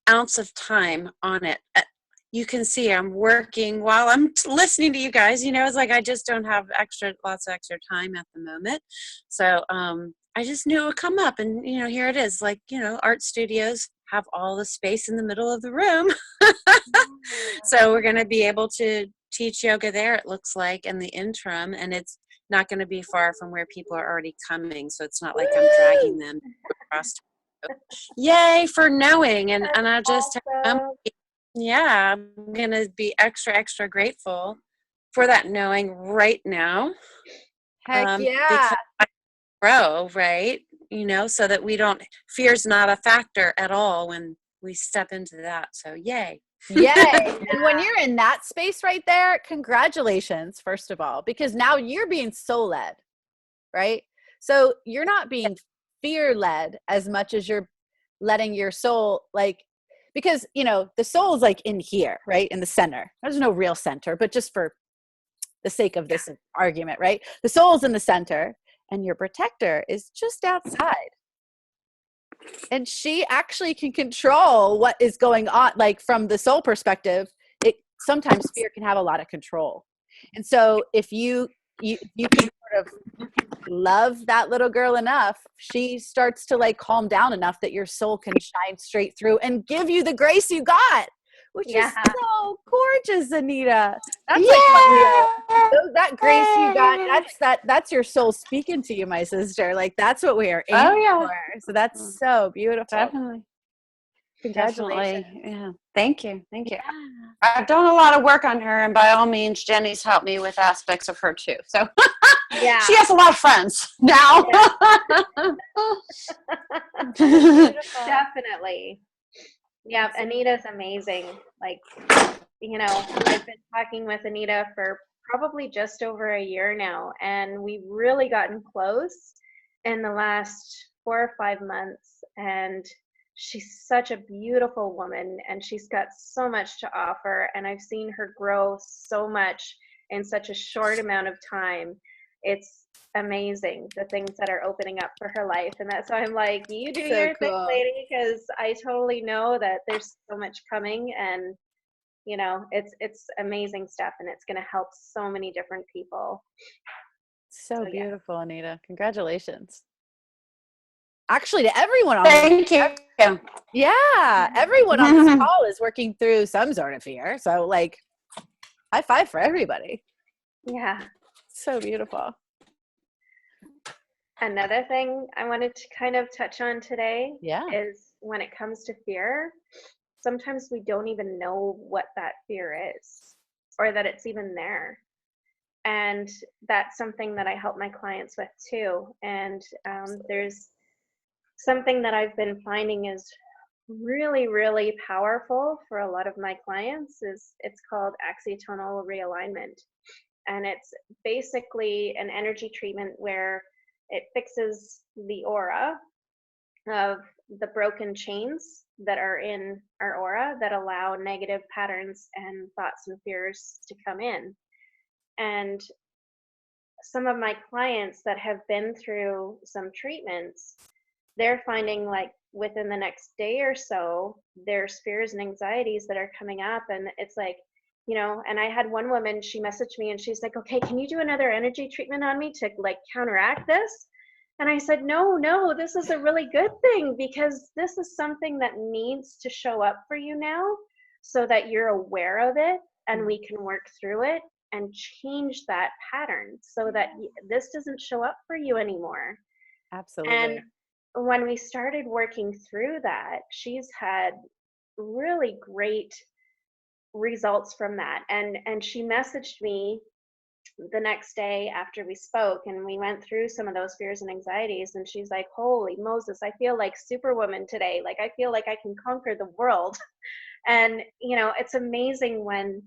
Speaker 5: ounce of time on it. You can see I'm working while I'm listening to you guys, it's like I just don't have lots of extra time at the moment. So I just knew it would come up, and here it is. Art studios have all the space in the middle of the room. So we're going to be able to teach yoga there, it looks like, in the interim, and it's not going to be far from where people are already coming, so it's not like I'm dragging them across. Yay for knowing, and I just
Speaker 2: Awesome.
Speaker 5: yeah, I'm going to be extra grateful for that knowing right now.
Speaker 1: Heck yeah.
Speaker 5: Because I grow, right? You know, so that we don't, fear's not a factor at all when we step into that. So yay.
Speaker 1: Yay. And when you're in that space right there, congratulations, first of all, because now you're being soul led, right? So you're not being fear led as much as you're letting your soul, like, because, you know, the soul is like in here, right? In the center. There's no real center, but just for the sake of this argument, right? The soul's in the center and your protector is just outside. And she actually can control what is going on. Like from the soul perspective, it sometimes fear can have a lot of control. And so if you can sort of love that little girl enough, she starts to like calm down enough that your soul can shine straight through and give you the grace you got, which is so gorgeous, Anita. That's like that grace you got. That's your soul speaking to you, my sister. Like that's what we are aiming for. So that's so beautiful.
Speaker 6: Definitely.
Speaker 1: Congratulations.
Speaker 6: Definitely. Yeah. Thank you. I've done a lot of work on her, and by all means, Jenny's helped me with aspects of her too. So
Speaker 2: Yeah.
Speaker 6: she has a lot of friends now.
Speaker 2: Definitely. Yeah, Anita's amazing. Like, you know, I've been talking with Anita for probably just over a year now, and we've really gotten close in the last 4 or 5 months. And she's such a beautiful woman, and she's got so much to offer. And I've seen her grow so much in such a short amount of time. It's amazing the things that are opening up for her life, and that's why I'm like, you do your thing, lady, because I totally know that there's so much coming, and you know, it's amazing stuff, and it's going to help so many different people.
Speaker 1: So beautiful, Anita. Congratulations. Actually, to everyone on
Speaker 6: Thank you.
Speaker 1: Yeah, everyone on this call is working through some sort of fear. So like, high five for everybody.
Speaker 2: Yeah.
Speaker 1: So beautiful.
Speaker 2: Another thing I wanted to kind of touch on today is when it comes to fear, sometimes we don't even know what that fear is or that it's even there. And that's something that I help my clients with too. And there's something that I've been finding is really, really powerful for a lot of my clients is it's called axiotonal realignment. And it's basically an energy treatment where it fixes the aura of the broken chains that are in our aura that allow negative patterns and thoughts and fears to come in. And some of my clients that have been through some treatments, they're finding like within the next day or so, there's fears and anxieties that are coming up. And it's like, you know, and I had one woman, she messaged me and she's like, okay, can you do another energy treatment on me to like counteract this? And I said, no, this is a really good thing because this is something that needs to show up for you now so that you're aware of it and we can work through it and change that pattern so that this doesn't show up for you anymore.
Speaker 1: Absolutely.
Speaker 2: And when we started working through that, she's had really great results from that. And she messaged me the next day after we spoke and we went through some of those fears and anxieties, and she's like, holy Moses, I feel like Superwoman today. Like I feel like I can conquer the world. And you know, it's amazing when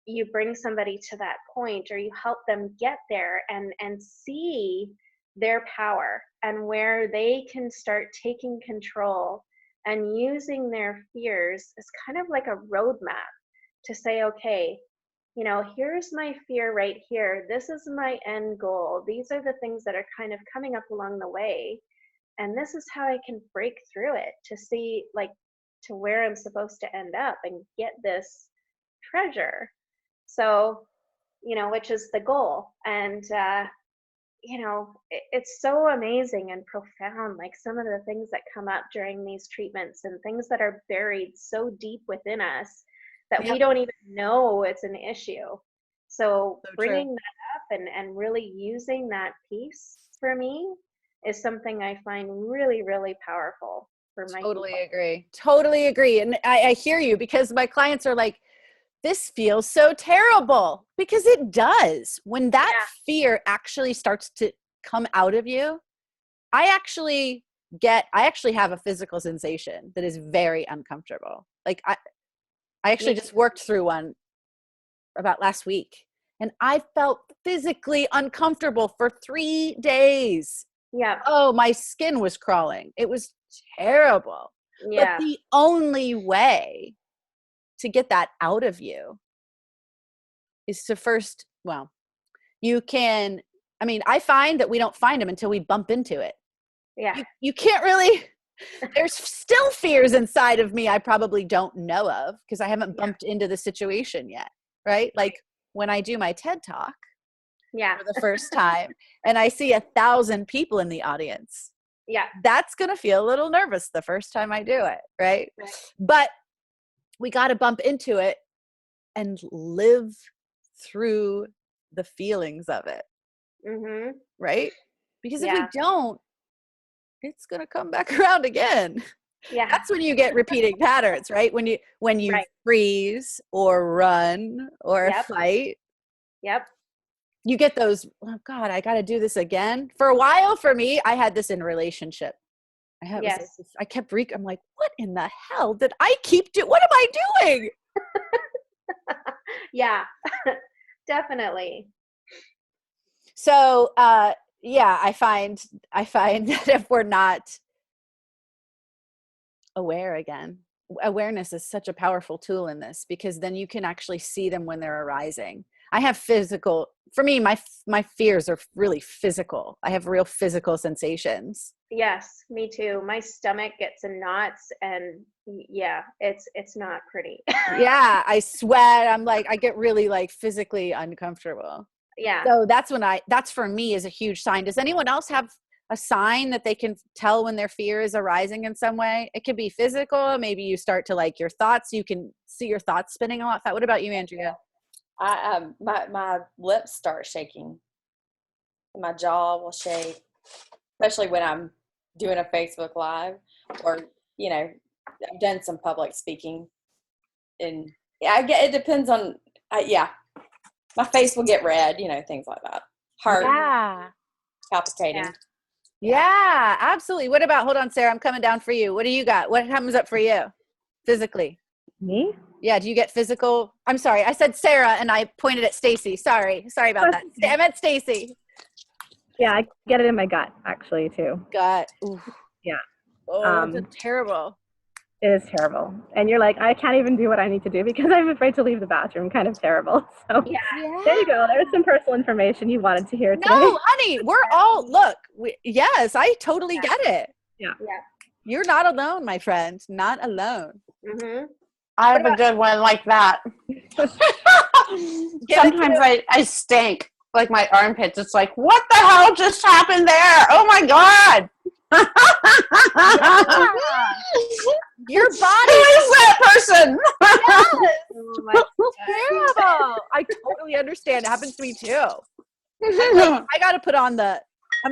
Speaker 2: you bring somebody to that point or you help them get there and see their power and where they can start taking control and using their fears as kind of like a roadmap to say, okay, you know, here's my fear right here. This is my end goal. These are the things that are kind of coming up along the way. And this is how I can break through it to see like to where I'm supposed to end up and get this treasure. So, you know, which is the goal. And, you know, it's so amazing and profound, like some of the things that come up during these treatments and things that are buried so deep within us that we don't even know it's an issue. So
Speaker 1: So true.
Speaker 2: bringing that up and really using that piece for me is something I find really, really powerful for my
Speaker 1: Totally
Speaker 2: people.
Speaker 1: agree. Totally agree. And I hear you, because my clients are like, this feels so terrible, because it does. When that fear actually starts to come out of you, I actually have a physical sensation that is very uncomfortable. Like I actually just worked through one about last week, and I felt physically uncomfortable for 3 days.
Speaker 2: Yeah.
Speaker 1: Oh, my skin was crawling. It was terrible.
Speaker 2: Yeah.
Speaker 1: But the only way to get that out of you is to first, well, you can, I mean, I find that we don't find them until we bump into it.
Speaker 2: Yeah.
Speaker 1: You can't really, there's still fears inside of me I probably don't know of because I haven't bumped into the situation yet, right? Like when I do my TED Talk for the first time and I see 1,000 people in the audience, that's going to feel a little nervous the first time I do it, right? But we got to bump into it and live through the feelings of it, right? Because if we don't, it's going to come back around again. That's when you get repeating patterns, right? When you freeze or run or fight. You get those, oh God, I got to do this again. For a while, for me, I had this in a relationship. I'm like, what in the hell did I keep doing? What am I doing?
Speaker 2: Yeah, definitely.
Speaker 1: So, I find that if we're not aware again, awareness is such a powerful tool in this, because then you can actually see them when they're arising. I have physical, for me, my fears are really physical. I have real physical sensations.
Speaker 2: Yes, me too. My stomach gets in knots, and it's not pretty.
Speaker 1: I sweat. I'm like, I get really like physically uncomfortable. So that's for me is a huge sign. Does anyone else have a sign that they can tell when their fear is arising in some way? It could be physical. Maybe you start to like your thoughts. You can see your thoughts spinning a lot. What about you, Andrea?
Speaker 3: My lips start shaking. My jaw will shake, especially when I'm doing a Facebook Live, or I've done some public speaking, and it depends on my face will get red, things like that. Heart palpitating.
Speaker 1: Yeah, absolutely. What about, hold on, Sarah, I'm coming down for you. What do you got? What comes up for you physically?
Speaker 4: Me?
Speaker 1: Yeah, do you get physical? I'm sorry, I said Sarah and I pointed at Stacy. Sorry about that. I meant Stacy.
Speaker 4: Yeah, I get it in my gut actually too.
Speaker 1: Gut. Oof.
Speaker 4: Yeah.
Speaker 1: Oh, that's terrible.
Speaker 4: It is terrible. And you're like, I can't even do what I need to do because I'm afraid to leave the bathroom. Kind of terrible. So there you go. There's some personal information you wanted to hear today.
Speaker 1: No, honey, we're all, look, yes, I totally get it.
Speaker 4: Yeah.
Speaker 1: You're not alone, my friend. Not alone.
Speaker 2: Mm-hmm.
Speaker 5: I have a good one like that. Sometimes I stink, like my armpits. It's like, what the hell just happened there? Oh my God.
Speaker 1: Your body.
Speaker 5: Who is that person?
Speaker 1: Yes. Terrible. I totally understand. It happens to me too. I got to put on I'm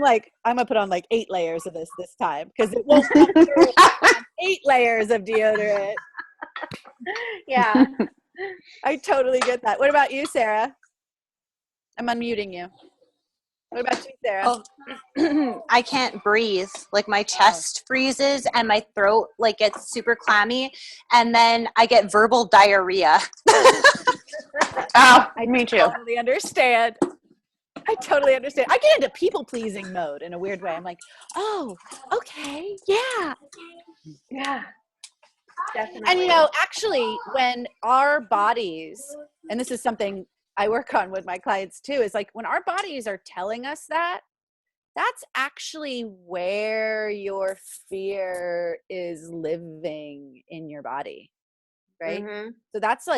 Speaker 1: going to put on like 8 layers of this time because it won't come through 8 layers of deodorant.
Speaker 2: Yeah.
Speaker 1: I totally get that. What about you, Sarah? I'm unmuting you. What about you, Sarah?
Speaker 6: Oh, I can't breathe. Like my chest freezes and my throat like gets super clammy, and then I get verbal diarrhea.
Speaker 5: Me too.
Speaker 1: I totally understand. I get into people pleasing mode in a weird way. I'm like, oh, okay, yeah.
Speaker 2: Definitely.
Speaker 1: And actually, when our bodies, and this is something I work on with my clients too, is like when our bodies are telling us that's actually where your fear is living in your body, right?
Speaker 2: Mm-hmm.
Speaker 1: So that's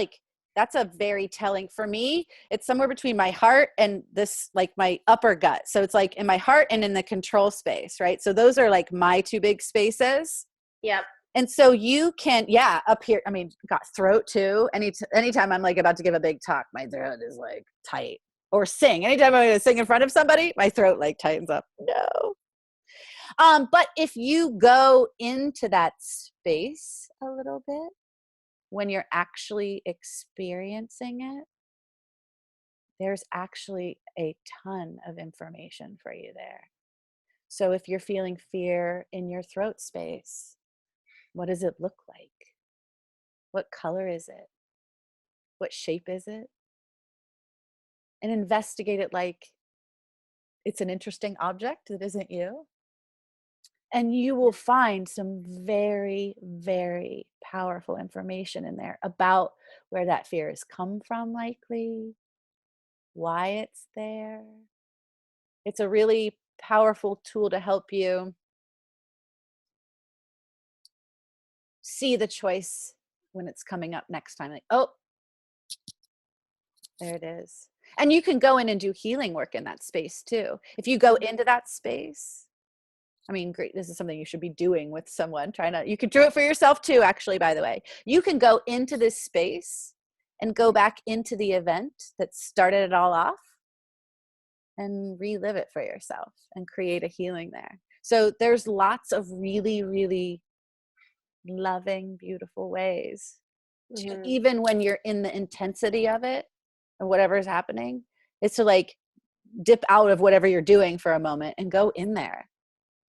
Speaker 1: a very telling, for me, it's somewhere between my heart and this, like my upper gut. So it's like in my heart and in the control space, right? So those are like my 2 big spaces.
Speaker 2: Yep.
Speaker 1: And so you can, up here, I mean, got throat too. Anytime I'm like about to give a big talk, my throat is like tight. Or sing. Anytime I'm going to sing in front of somebody, my throat like tightens up. No. But if you go into that space a little bit, when you're actually experiencing it, there's actually a ton of information for you there. So if you're feeling fear in your throat space, what does it look like? What color is it? What shape is it? And investigate it like it's an interesting object that isn't you. And you will find some very, very powerful information in there about where that fear has come from, likely, why it's there. It's a really powerful tool to help you see the choice when it's coming up next time. Like, oh, there it is. And you can go in and do healing work in that space too. If you go into that space, I mean, great. This is something you should be doing with someone. You can do it for yourself too, actually, by the way. You can go into this space and go back into the event that started it all off and relive it for yourself and create a healing there. So there's lots of really, really loving, beautiful ways to, even when you're in the intensity of it or whatever is happening, is to like dip out of whatever you're doing for a moment and go in there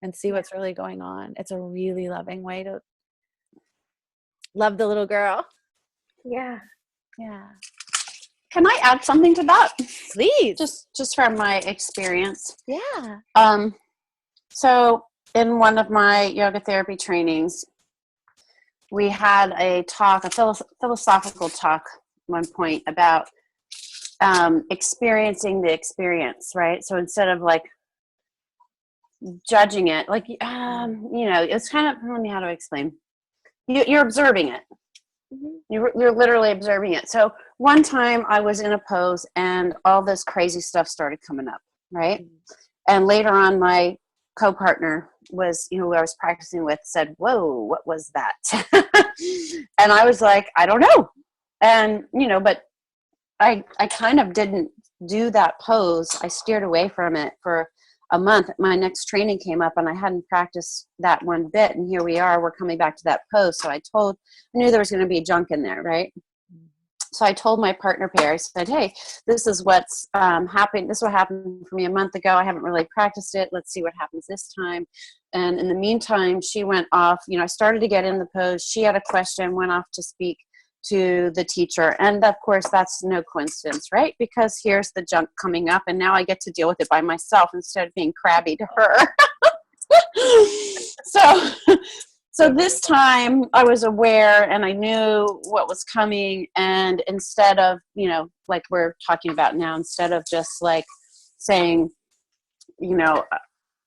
Speaker 1: and see what's really going on. It's a really loving way to love the little girl.
Speaker 2: Yeah.
Speaker 1: Yeah.
Speaker 7: Can I add something to that?
Speaker 1: Please.
Speaker 7: Just from my experience.
Speaker 1: Yeah.
Speaker 7: So in one of my yoga therapy trainings, we had a philosophical talk at one point about experiencing the experience, right? So instead of like judging it, like, it's kind of, let me, how to explain. You're observing it. You're literally observing it. So one time I was in a pose and all this crazy stuff started coming up, right? And later on, my co-partner was, who I was practicing with, said, "Whoa, what was that?" And I was like, "I don't know." And, but I kind of didn't do that pose. I steered away from it for a month. My next training came up and I hadn't practiced that one bit. And here we are, we're coming back to that pose. So I knew there was going to be junk in there, right? So I told my partner pair, I said, "Hey, this is what's happened. This is what happened for me a month ago. I haven't really practiced it. Let's see what happens this time." And in the meantime, she went off, I started to get in the pose. She had a question, went off to speak to the teacher. And of course, that's no coincidence, right? Because here's the junk coming up and now I get to deal with it by myself instead of being crabby to her. So this time I was aware and I knew what was coming. And instead of, like we're talking about now, instead of just like saying,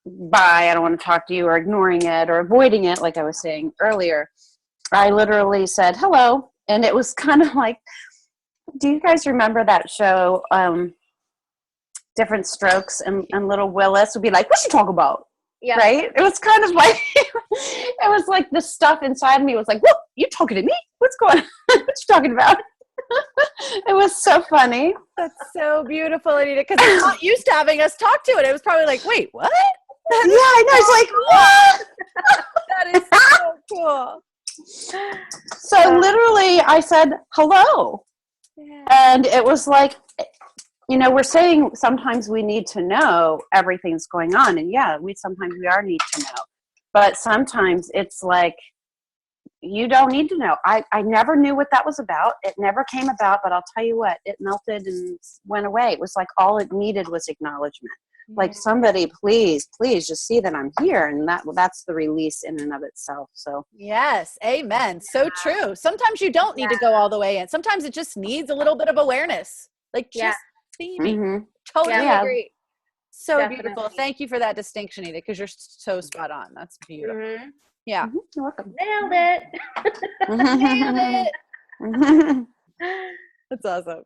Speaker 7: bye, I don't want to talk to you, or ignoring it or avoiding it, like I was saying earlier, I literally said, "Hello." And it was kind of like, do you guys remember that show, Different Strokes? And little Willis would be like, "What you talking about?"
Speaker 2: Yeah.
Speaker 7: Right? It was kind of like, it was like the stuff inside me was like, "Whoa, you talking to me? What's going on? What you talking about?" It was so funny.
Speaker 1: That's so beautiful, Anita, because I'm not used to having us talk to it. It was probably like, "Wait, what?"
Speaker 7: Yeah, I know. It's like, what?
Speaker 1: That is so cool.
Speaker 7: So literally I said, "Hello."
Speaker 1: Yeah.
Speaker 7: And it was like, we're saying sometimes we need to know everything's going on. And sometimes we are need to know. But sometimes it's like, you don't need to know. I never knew what that was about. It never came about, but I'll tell you what, it melted and went away. It was like all it needed was acknowledgement. Like, somebody, please just see that I'm here. And that's the release in and of itself. So
Speaker 1: Yes, amen. So true. Sometimes you don't need to go all the way in. Sometimes it just needs a little bit of awareness. Like, just see me. Totally agree. So
Speaker 2: Definitely.
Speaker 1: beautiful. Thank you for that distinction, Anita, because you're so spot on. That's beautiful. Yeah.
Speaker 7: You're welcome.
Speaker 2: Nailed it.
Speaker 1: Nailed it. That's awesome.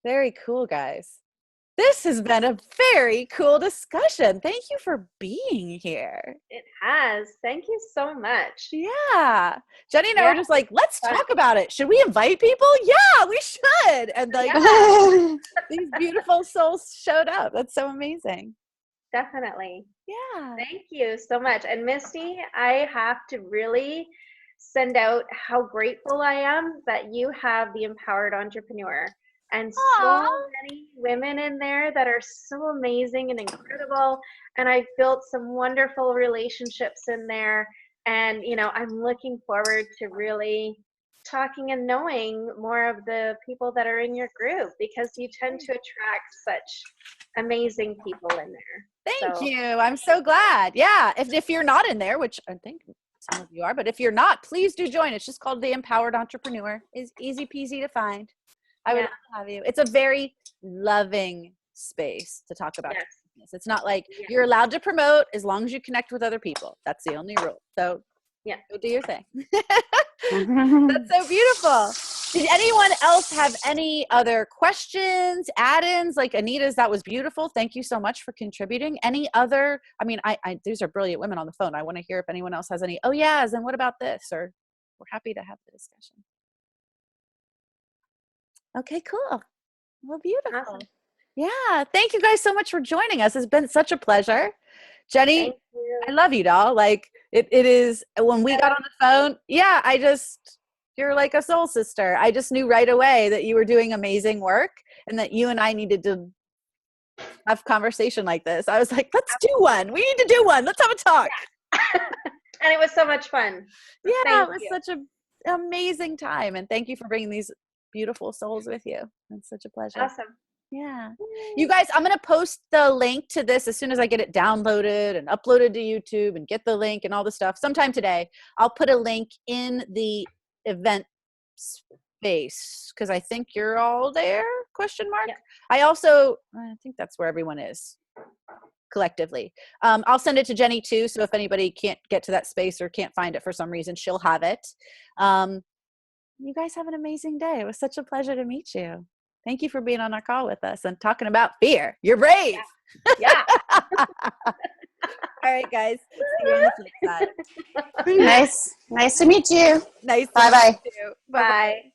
Speaker 1: Very cool, guys. This has been a very cool discussion. Thank you for being here.
Speaker 2: It has. Thank you so much.
Speaker 1: Yeah. Jenny and I were just like, let's
Speaker 2: Fun.
Speaker 1: talk about it. Should we invite people? Yeah, we should. And like
Speaker 2: Yeah.
Speaker 1: these beautiful souls showed up. That's so amazing.
Speaker 2: Definitely.
Speaker 1: Yeah.
Speaker 2: Thank you so much. And Misty, I have to really send out how grateful I am that you have the Empowered Entrepreneur and so
Speaker 1: Aw.
Speaker 2: many women in there that are so amazing and incredible. And I've built some wonderful relationships in there. And, you know, I'm looking forward to really talking and knowing more of the people that are in your group because you tend to attract such amazing people in there.
Speaker 1: Thank
Speaker 2: So,
Speaker 1: you. I'm so glad. Yeah. If you're not in there, which I think some of you are, but if you're not, please do join. It's just called the Empowered Entrepreneur. It's easy peasy to find. I would
Speaker 2: Yeah.
Speaker 1: love to have you. It's a very loving space to talk about
Speaker 2: Yes.
Speaker 1: business. It's not like
Speaker 2: Yeah.
Speaker 1: you're allowed to promote as long as you connect with other people. That's the only rule. So
Speaker 2: Yeah.
Speaker 1: go do your thing. That's so beautiful. Did anyone else have any other questions, add-ins? Like Anita's, that was beautiful. Thank you so much for contributing. Any other, I mean, I these are brilliant women on the phone. I want to hear if anyone else has any, oh yes, and what about this? Or we're happy to have the discussion. Okay, cool. Well, beautiful.
Speaker 2: Awesome.
Speaker 1: Yeah. Thank you guys so much for joining us. It's been such a pleasure. Jenny,
Speaker 2: Thank you.
Speaker 1: I love you, doll. Like it is when we got on the phone. Yeah, you're like a soul sister. I just knew right away that you were doing amazing work and that you and I needed to have conversation like this. I was like, let's do one. We need to do one. Let's have a talk.
Speaker 2: And it was so much fun.
Speaker 1: Yeah,
Speaker 2: Thank
Speaker 1: it was
Speaker 2: you.
Speaker 1: such an amazing time. And thank you for bringing these beautiful souls with you. It's such a pleasure.
Speaker 2: Awesome.
Speaker 1: Yeah. You guys, I'm going to post the link to this as soon as I get it downloaded and uploaded to YouTube and get the link and all the stuff. Sometime today, I'll put a link in the event space because I think you're all there, ?
Speaker 2: Yeah.
Speaker 1: I think that's where everyone is collectively. I'll send it to Jenny too. So if anybody can't get to that space or can't find it for some reason, she'll have it. You guys have an amazing day. It was such a pleasure to meet you. Thank you for being on our call with us and talking about fear. You're brave.
Speaker 2: Yeah.
Speaker 1: All right, guys. See you on the flip side.
Speaker 7: Nice to meet you.
Speaker 1: Nice.
Speaker 7: Bye-bye.
Speaker 1: To meet you.
Speaker 2: Bye.